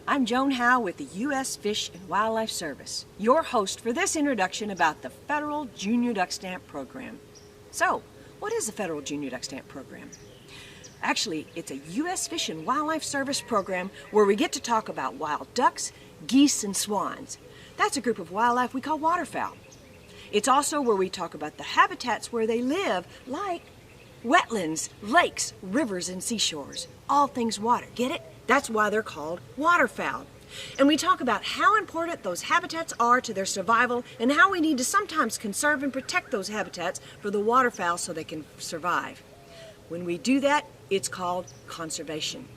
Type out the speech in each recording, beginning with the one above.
I'm Joan Howe with the U.S. Fish and Wildlife Service, your host for this introduction about the Federal Junior Duck Stamp Program. So, what is the Federal Junior Duck Stamp Program? Actually, it's a U.S. Fish and Wildlife Service program where we get to talk about wild ducks, geese, and swans. That's a group of wildlife we call waterfowl. It's also where we talk about the habitats where they live, like wetlands, lakes, rivers, and seashores. All things water. Get it? That's why they're called waterfowl. And we talk about how important those habitats are to their survival and how we need to sometimes conserve and protect those habitats for the waterfowl so they can survive. When we do that, it's called conservation.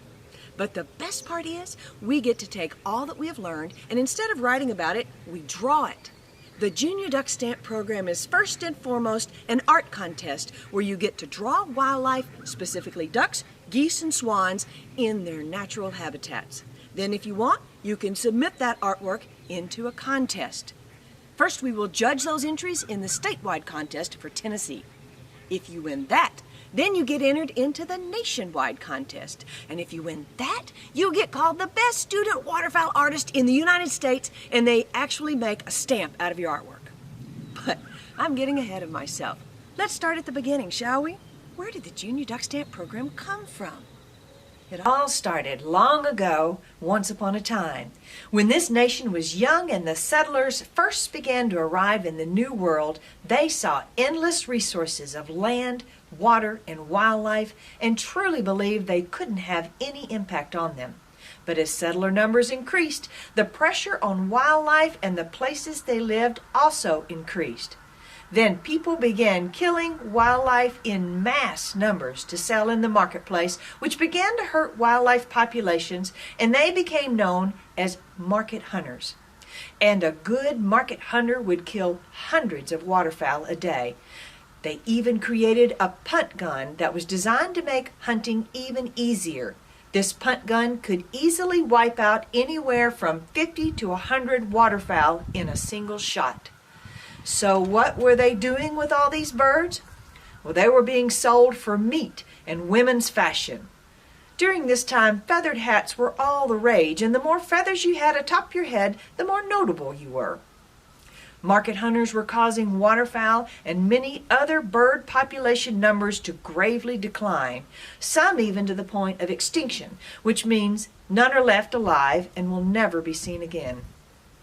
But the best part is we get to take all that we have learned and instead of writing about it, we draw it. The Junior Duck Stamp Program is first and foremost an art contest where you get to draw wildlife, specifically ducks, geese, and swans, in their natural habitats. Then if you want, you can submit that artwork into a contest. First, we will judge those entries in the statewide contest for Tennessee. If you win that, then you get entered into the nationwide contest. And if you win that, you'll get called the best student waterfowl artist in the United States, and they actually make a stamp out of your artwork. But I'm getting ahead of myself. Let's start at the beginning, shall we? Where did the Junior Duck Stamp Program come from? It all started long ago, once upon a time, when this nation was young and the settlers first began to arrive in the New World. They saw endless resources of land, water, and wildlife, and truly believed they couldn't have any impact on them. But as settler numbers increased, the pressure on wildlife and the places they lived also increased. Then people began killing wildlife in mass numbers to sell in the marketplace, which began to hurt wildlife populations, and they became known as market hunters. And a good market hunter would kill hundreds of waterfowl a day. They even created a punt gun that was designed to make hunting even easier. This punt gun could easily wipe out anywhere from 50 to 100 waterfowl in a single shot. So what were they doing with all these birds? Well, they were being sold for meat and women's fashion. During this time, feathered hats were all the rage, and the more feathers you had atop your head, the more notable you were. Market hunters were causing waterfowl and many other bird population numbers to gravely decline, some even to the point of extinction, which means none are left alive and will never be seen again.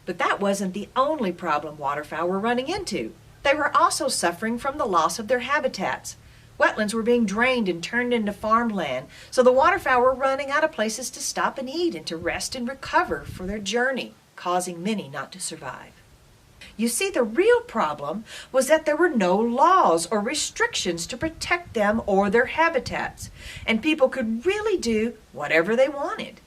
But that wasn't the only problem waterfowl were running into. They were also suffering from the loss of their habitats. Wetlands were being drained and turned into farmland, so the waterfowl were running out of places to stop and eat and to rest and recover for their journey, causing many not to survive. You see, the real problem was that there were no laws or restrictions to protect them or their habitats, and people could really do whatever they wanted.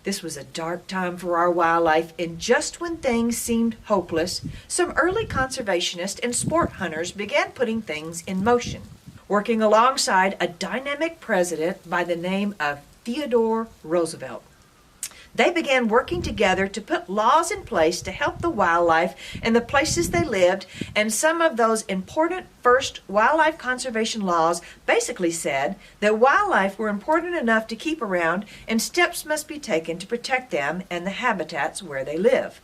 This was a dark time for our wildlife, and just when things seemed hopeless, some early conservationists and sport hunters began putting things in motion, working alongside a dynamic president by the name of Theodore Roosevelt. They began working together to put laws in place to help the wildlife and the places they lived, and some of those important first wildlife conservation laws basically said that wildlife were important enough to keep around and steps must be taken to protect them and the habitats where they live.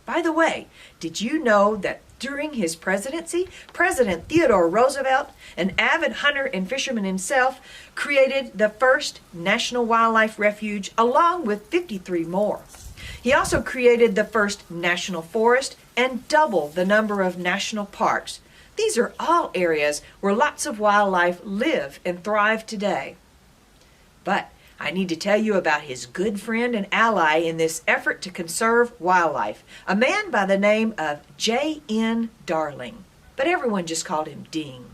By the way, did you know that during his presidency, President Theodore Roosevelt, an avid hunter and fisherman himself, created the first National Wildlife Refuge along with 53 more. He also created the first national forest and doubled the number of national parks. These are all areas where lots of wildlife live and thrive today. But I need to tell you about his good friend and ally in this effort to conserve wildlife, a man by the name of J.N. Darling, but everyone just called him Ding.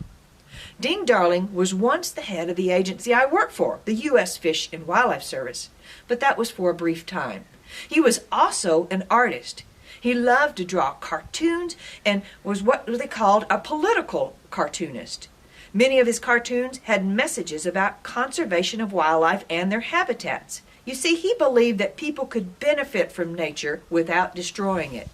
Ding Darling was once the head of the agency I work for, the U.S. Fish and Wildlife Service, but that was for a brief time. He was also an artist. He loved to draw cartoons and was what they called a political cartoonist. Many of his cartoons had messages about conservation of wildlife and their habitats. You see, he believed that people could benefit from nature without destroying it.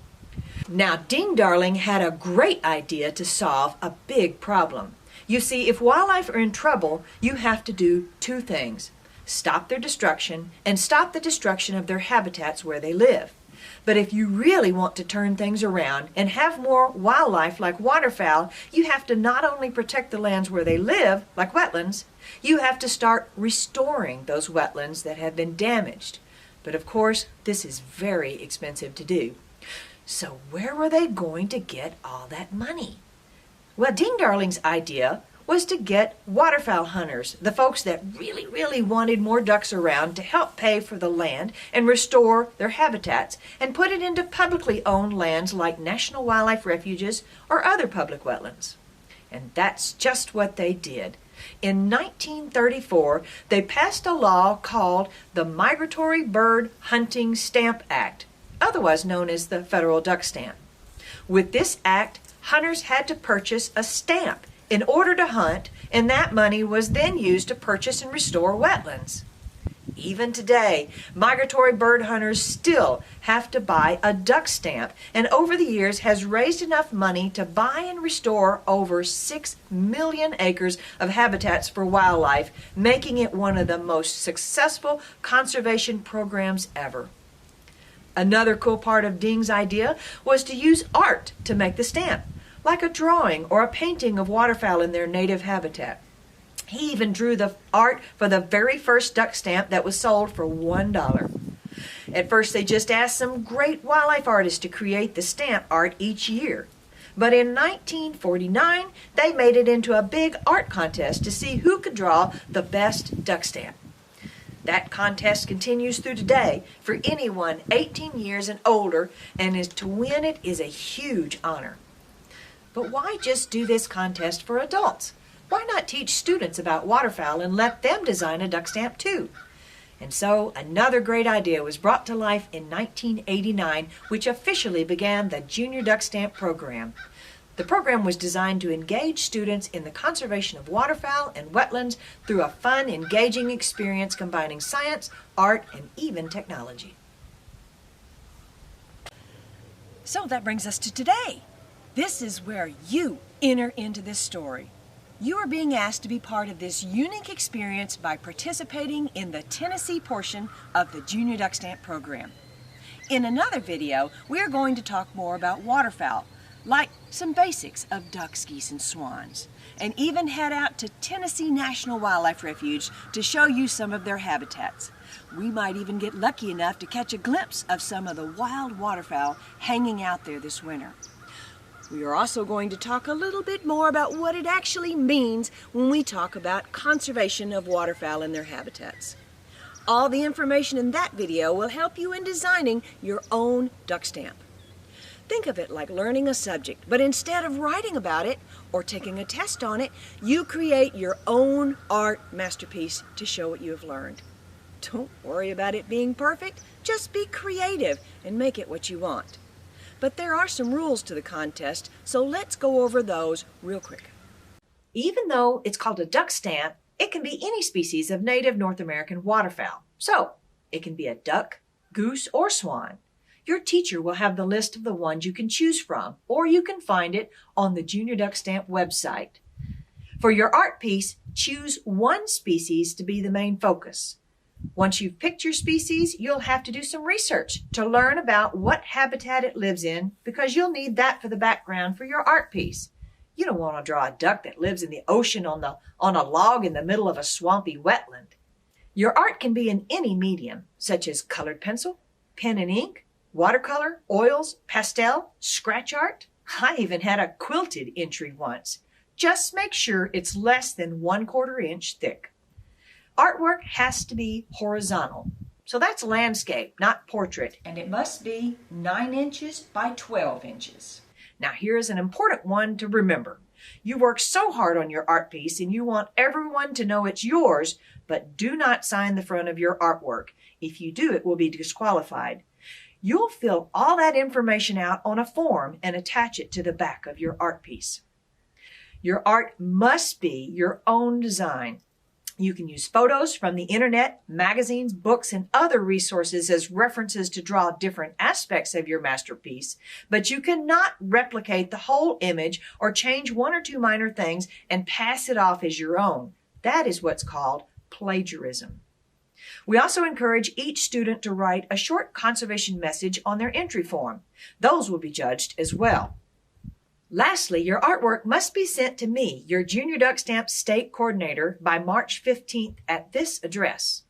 Now, Ding Darling had a great idea to solve a big problem. You see, if wildlife are in trouble, you have to do two things: stop their destruction, and stop the destruction of their habitats where they live. But if you really want to turn things around and have more wildlife like waterfowl, you have to not only protect the lands where they live, like wetlands, you have to start restoring those wetlands that have been damaged. But of course, this is very expensive to do. So where were they going to get all that money? Well, Ding Darling's idea was to get waterfowl hunters, the folks that really wanted more ducks around, to help pay for the land and restore their habitats and put it into publicly owned lands like national wildlife refuges or other public wetlands. And that's just what they did. In 1934, they passed a law called the Migratory Bird Hunting Stamp Act, otherwise known as the Federal Duck Stamp. With this act, hunters had to purchase a stamp in order to hunt, and that money was then used to purchase and restore wetlands. Even today, migratory bird hunters still have to buy a duck stamp, and over the years has raised enough money to buy and restore over 6 million acres of habitats for wildlife, making it one of the most successful conservation programs ever. Another cool part of Ding's idea was to use art to make the stamp, like a drawing or a painting of waterfowl in their native habitat. He even drew the art for the very first duck stamp that was sold for $1. At first, they just asked some great wildlife artists to create the stamp art each year. But in 1949, they made it into a big art contest to see who could draw the best duck stamp. That contest continues through today for anyone 18 years and older, and to win it is a huge honor. But why just do this contest for adults? Why not teach students about waterfowl and let them design a duck stamp too? And so another great idea was brought to life in 1989, which officially began the Junior Duck Stamp program. The program was designed to engage students in the conservation of waterfowl and wetlands through a fun, engaging experience combining science, art, and even technology. So that brings us to today. This is where you enter into this story. You are being asked to be part of this unique experience by participating in the Tennessee portion of the Junior Duck Stamp program. In another video, we are going to talk more about waterfowl, like some basics of ducks, geese, and swans, and even head out to Tennessee National Wildlife Refuge to show you some of their habitats. We might even get lucky enough to catch a glimpse of some of the wild waterfowl hanging out there this winter. We are also going to talk a little bit more about what it actually means when we talk about conservation of waterfowl and their habitats. All the information in that video will help you in designing your own duck stamp. Think of it like learning a subject, but instead of writing about it or taking a test on it, you create your own art masterpiece to show what you have learned. Don't worry about it being perfect, just be creative and make it what you want. But there are some rules to the contest, so let's go over those real quick. Even though it's called a duck stamp, it can be any species of native North American waterfowl. So, it can be a duck, goose, or swan. Your teacher will have the list of the ones you can choose from, or you can find it on the Junior Duck Stamp website. For your art piece, choose one species to be the main focus. Once you've picked your species, you'll have to do some research to learn about what habitat it lives in, because you'll need that for the background for your art piece. You don't want to draw a duck that lives in the ocean on a log in the middle of a swampy wetland. Your art can be in any medium, such as colored pencil, pen and ink, watercolor, oils, pastel, scratch art. I even had a quilted entry once. Just make sure it's less than 1/4 inch thick. Artwork has to be horizontal, so that's landscape, not portrait, and it must be 9 inches by 12 inches. Now here's an important one to remember. You work so hard on your art piece and you want everyone to know it's yours, but do not sign the front of your artwork. If you do, it will be disqualified. You'll fill all that information out on a form and attach it to the back of your art piece. Your art must be your own design. You can use photos from the internet, magazines, books, and other resources as references to draw different aspects of your masterpiece, but you cannot replicate the whole image or change 1 or 2 minor things and pass it off as your own. That is what's called plagiarism. We also encourage each student to write a short conservation message on their entry form. Those will be judged as well. Lastly, your artwork must be sent to me, your Junior Duck Stamp State Coordinator, by March 15th at this address.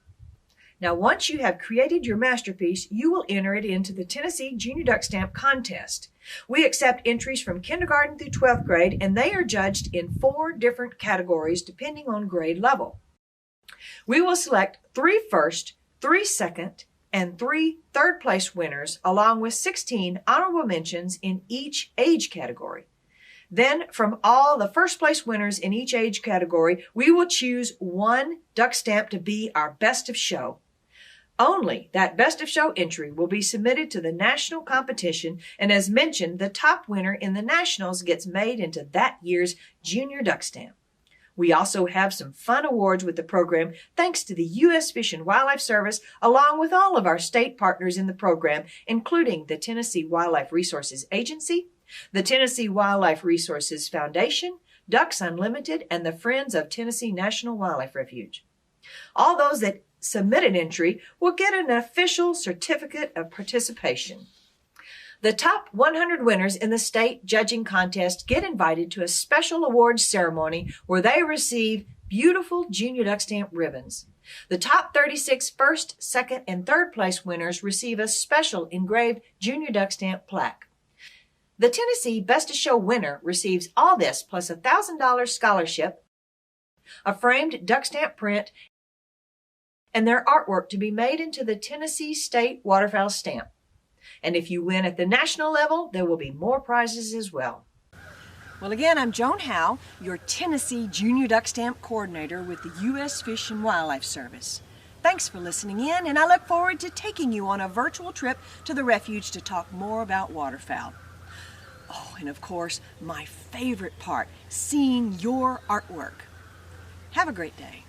Now, once you have created your masterpiece, you will enter it into the Tennessee Junior Duck Stamp Contest. We accept entries from kindergarten through 12th grade, and they are judged in 4 different categories depending on grade level. We will select 3 first, 3 second, and 3 third place winners, along with 16 honorable mentions in each age category. Then, from all the first place winners in each age category, we will choose 1 duck stamp to be our best of show. Only that best of show entry will be submitted to the national competition, and as mentioned, the top winner in the nationals gets made into that year's Junior Duck Stamp. We also have some fun awards with the program thanks to the U.S. Fish and Wildlife Service, along with all of our state partners in the program, including the Tennessee Wildlife Resources Agency, the Tennessee Wildlife Resources Foundation, Ducks Unlimited, and the Friends of Tennessee National Wildlife Refuge. All those that submit an entry will get an official certificate of participation. The top 100 winners in the state judging contest get invited to a special awards ceremony where they receive beautiful Junior Duck Stamp ribbons. The top 36 first, second, and third place winners receive a special engraved Junior Duck Stamp plaque. The Tennessee Best of Show winner receives all this plus a $1,000 scholarship, a framed duck stamp print, and their artwork to be made into the Tennessee State Waterfowl Stamp. And if you win at the national level, there will be more prizes as well. Well, again, I'm Joan Howe, your Tennessee Junior Duck Stamp Coordinator with the U.S. Fish and Wildlife Service. Thanks for listening in, and I look forward to taking you on a virtual trip to the refuge to talk more about waterfowl. Oh, and of course, my favorite part, seeing your artwork. Have a great day.